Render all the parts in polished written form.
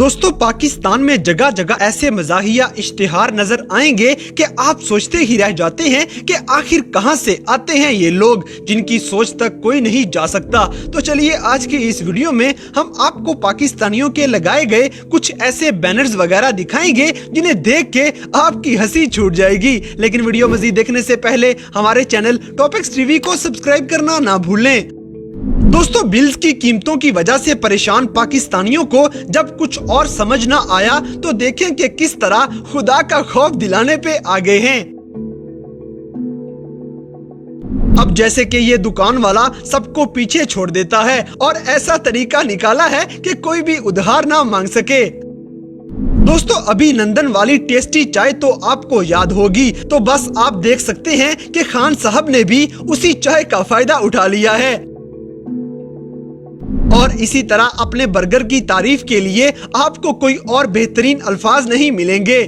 दोस्तों पाकिस्तान में जगह जगह ऐसे मज़ाहिया इश्तिहार नजर आएंगे कि आप सोचते ही रह जाते हैं कि आखिर कहां से आते हैं ये लोग जिनकी सोच तक कोई नहीं जा सकता। तो चलिए आज की इस वीडियो में हम आपको पाकिस्तानियों के लगाए गए कुछ ऐसे बैनर्स वगैरह दिखाएंगे जिन्हें देख के आपकी हंसी छूट जाएगी। लेकिन वीडियो मजीद देखने से पहले हमारे चैनल टॉपिक्स टीवी को सब्सक्राइब करना ना भूलें। दोस्तों बिल्स की कीमतों की वजह से परेशान पाकिस्तानियों को जब कुछ और समझ न आया तो देखें कि किस तरह खुदा का खौफ दिलाने पे आ गए हैं। अब जैसे कि ये दुकान वाला सबको पीछे छोड़ देता है और ऐसा तरीका निकाला है कि कोई भी उधार ना मांग सके। दोस्तों अभिनंदन वाली टेस्टी चाय तो आपको याद होगी, तो बस आप देख सकते हैं कि खान साहब ने भी उसी चाय का फायदा उठा लिया है और इसी तरह अपने बर्गर की तारीफ के लिए आपको कोई और बेहतरीन अल्फाज नहीं मिलेंगे।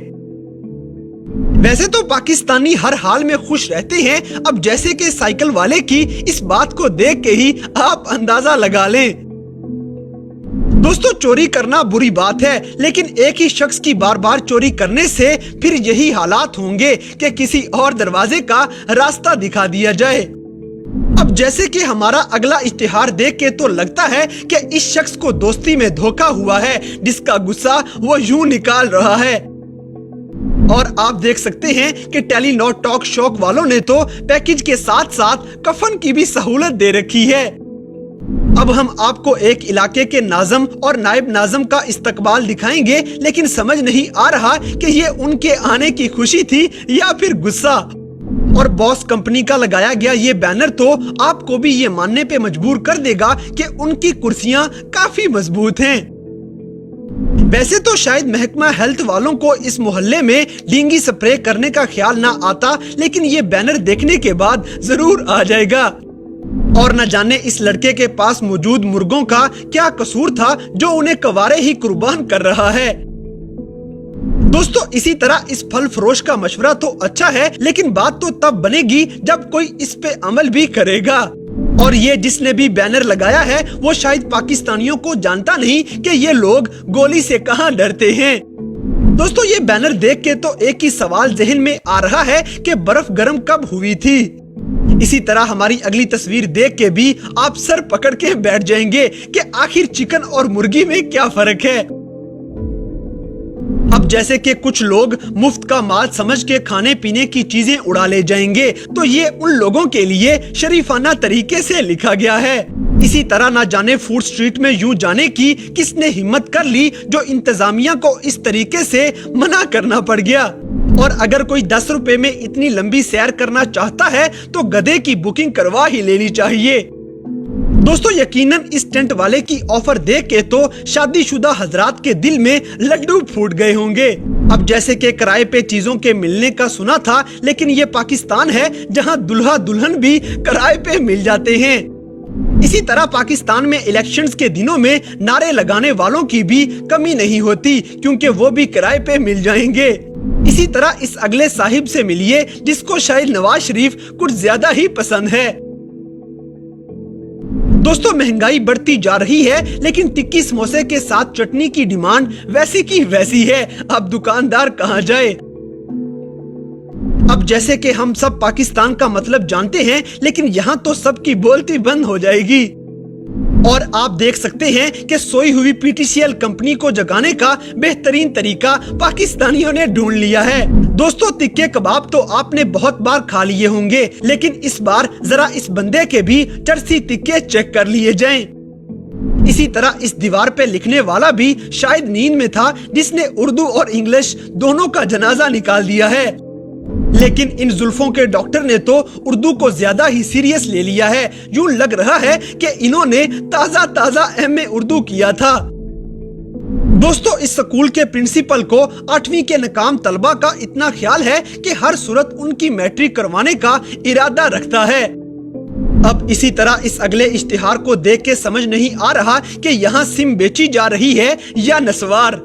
वैसे तो पाकिस्तानी हर हाल में खुश रहते हैं, अब जैसे कि साइकिल वाले की इस बात को देख के ही आप अंदाजा लगा लें। दोस्तों चोरी करना बुरी बात है, लेकिन एक ही शख्स की बार बार चोरी करने से फिर यही हालात होंगे कि किसी और दरवाजे का रास्ता दिखा दिया जाए। अब जैसे कि हमारा अगला इश्तिहार देख के तो लगता है कि इस शख्स को दोस्ती में धोखा हुआ है, जिसका गुस्सा वो यूं निकाल रहा है। और आप देख सकते हैं कि टेलीनॉर टॉक शॉक वालों ने तो पैकेज के साथ साथ कफन की भी सहूलत दे रखी है। अब हम आपको एक इलाके के नाज़म और नायब नाज़म का इस्तकबाल दिखाएंगे, लेकिन समझ नहीं आ रहा कि ये उनके आने की खुशी थी या फिर गुस्सा। और बॉस कंपनी का लगाया गया ये बैनर तो आपको भी ये मानने पे मजबूर कर देगा कि उनकी कुर्सियां काफी मजबूत हैं। वैसे तो शायद महकमा हेल्थ वालों को इस मोहल्ले में डेंगू स्प्रे करने का ख्याल ना आता, लेकिन ये बैनर देखने के बाद जरूर आ जाएगा। और न जाने इस लड़के के पास मौजूद मुर्गों का क्या कसूर था जो उन्हें कवारे ही कुर्बान कर रहा है। दोस्तों इसी तरह इस फल फरोश का मशवरा तो अच्छा है, लेकिन बात तो तब बनेगी जब कोई इस पे अमल भी करेगा। और ये जिसने भी बैनर लगाया है वो शायद पाकिस्तानियों को जानता नहीं कि ये लोग गोली से कहां डरते हैं। दोस्तों ये बैनर देख के तो एक ही सवाल जहन में आ रहा है कि बर्फ गर्म कब हुई थी। इसी तरह हमारी अगली तस्वीर देख के भी आप सर पकड़ के बैठ जाएंगे कि आखिर चिकन और मुर्गी में क्या फर्क है। अब जैसे कि कुछ लोग मुफ्त का माल समझ के खाने पीने की चीजें उड़ा ले जाएंगे, तो ये उन लोगों के लिए शरीफाना तरीके से लिखा गया है। इसी तरह ना जाने फूड स्ट्रीट में यूं जाने की किसने हिम्मत कर ली जो इंतजामिया को इस तरीके से मना करना पड़ गया। और अगर कोई 10 रुपए में इतनी लंबी सैर करना चाहता है तो गधे की बुकिंग करवा ही लेनी चाहिए। दोस्तों यकीनन इस टेंट वाले की ऑफर देख के तो शादीशुदा हजरात के दिल में लड्डू फूट गए होंगे। अब जैसे कि किराए पे चीजों के मिलने का सुना था, लेकिन ये पाकिस्तान है जहां दुल्हा दुल्हन भी किराए पे मिल जाते हैं। इसी तरह पाकिस्तान में इलेक्शंस के दिनों में नारे लगाने वालों की भी कमी नहीं होती, क्योंकि वो भी किराए पे मिल जाएंगे। इसी तरह इस अगले साहिब से मिलिए जिसको शायद नवाज शरीफ कुछ ज्यादा ही पसंद है। दोस्तों महंगाई बढ़ती जा रही है, लेकिन टिक्की समोसे के साथ चटनी की डिमांड वैसी की वैसी है। अब दुकानदार कहां जाए। अब जैसे कि हम सब पाकिस्तान का मतलब जानते हैं, लेकिन यहाँ तो सबकी बोलती बंद हो जाएगी। और आप देख सकते हैं कि सोई हुई पीटीसीएल कंपनी को जगाने का बेहतरीन तरीका पाकिस्तानियों ने ढूंढ लिया है। दोस्तों तिक्के कबाब तो आपने बहुत बार खा लिए होंगे, लेकिन इस बार जरा इस बंदे के भी चरसी तिक्के चेक कर लिए जाएं। इसी तरह इस दीवार पे लिखने वाला भी शायद नींद में था, जिसने उर्दू और इंग्लिश दोनों का जनाजा निकाल दिया है। लेकिन इन जुल्फों के डॉक्टर ने तो उर्दू को ज्यादा ही सीरियस ले लिया है। यूं लग रहा है कि इन्होंने ताजा ताजा एमए उर्दू किया था। दोस्तों इस स्कूल के प्रिंसिपल को 8वीं के नाकाम तलबा का इतना ख्याल है कि हर सूरत उनकी मैट्रिक करवाने का इरादा रखता है। अब इसी तरह इस अगले इश्तिहार को देख के समझ नहीं आ रहा कि यहाँ सिम बेची जा रही है या नस्वार।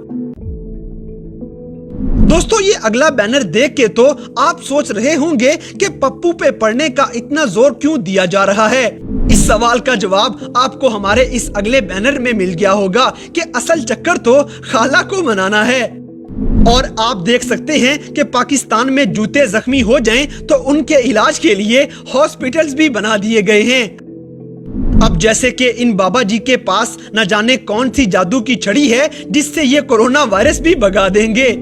दोस्तों ये अगला बैनर देख के तो आप सोच रहे होंगे कि पप्पू पे पढ़ने का इतना जोर क्यों दिया जा रहा है। اس سوال کا جواب آپ کو ہمارے اس اگلے بینر میں مل گیا ہوگا کہ اصل چکر تو خالہ کو منانا ہے۔ اور آپ دیکھ سکتے ہیں کہ پاکستان میں جوتے زخمی ہو جائیں تو ان کے علاج کے لیے ہاسپٹلز بھی بنا دیے گئے ہیں۔ اب جیسے کہ ان بابا جی کے پاس نہ جانے کون سی جادو کی چھڑی ہے جس سے یہ کورونا وائرس بھی بھگا دیں گے۔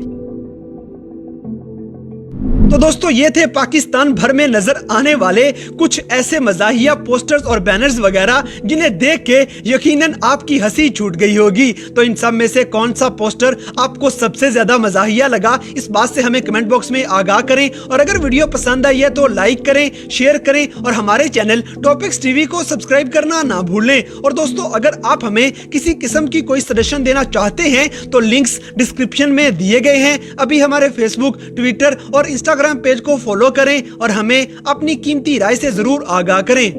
تو دوستو یہ تھے پاکستان بھر میں نظر آنے والے کچھ ایسے مزاحیہ پوسٹرز اور بینرز وغیرہ جنہیں دیکھ کے یقیناً آپ کی ہنسی چھوٹ گئی ہوگی۔ تو ان سب میں سے کون سا پوسٹر آپ کو سب سے زیادہ مزاحیہ لگا، اس بات سے ہمیں کمنٹ باکس میں آگاہ کریں، اور اگر ویڈیو پسند آئی ہے تو لائک کریں، شیئر کریں، اور ہمارے چینل ٹاپکس ٹی وی کو سبسکرائب کرنا نہ بھولیں۔ اور دوستو اگر آپ ہمیں کسی قسم کی کوئی سجیشن دینا چاہتے ہیں تو لنکس ڈسکرپشن میں دیے گئے ہیں۔ ابھی ہمارے فیس بک، ٹویٹر اور انسٹاگرام پیج کو فالو کریں اور ہمیں اپنی قیمتی رائے سے ضرور آگاہ کریں۔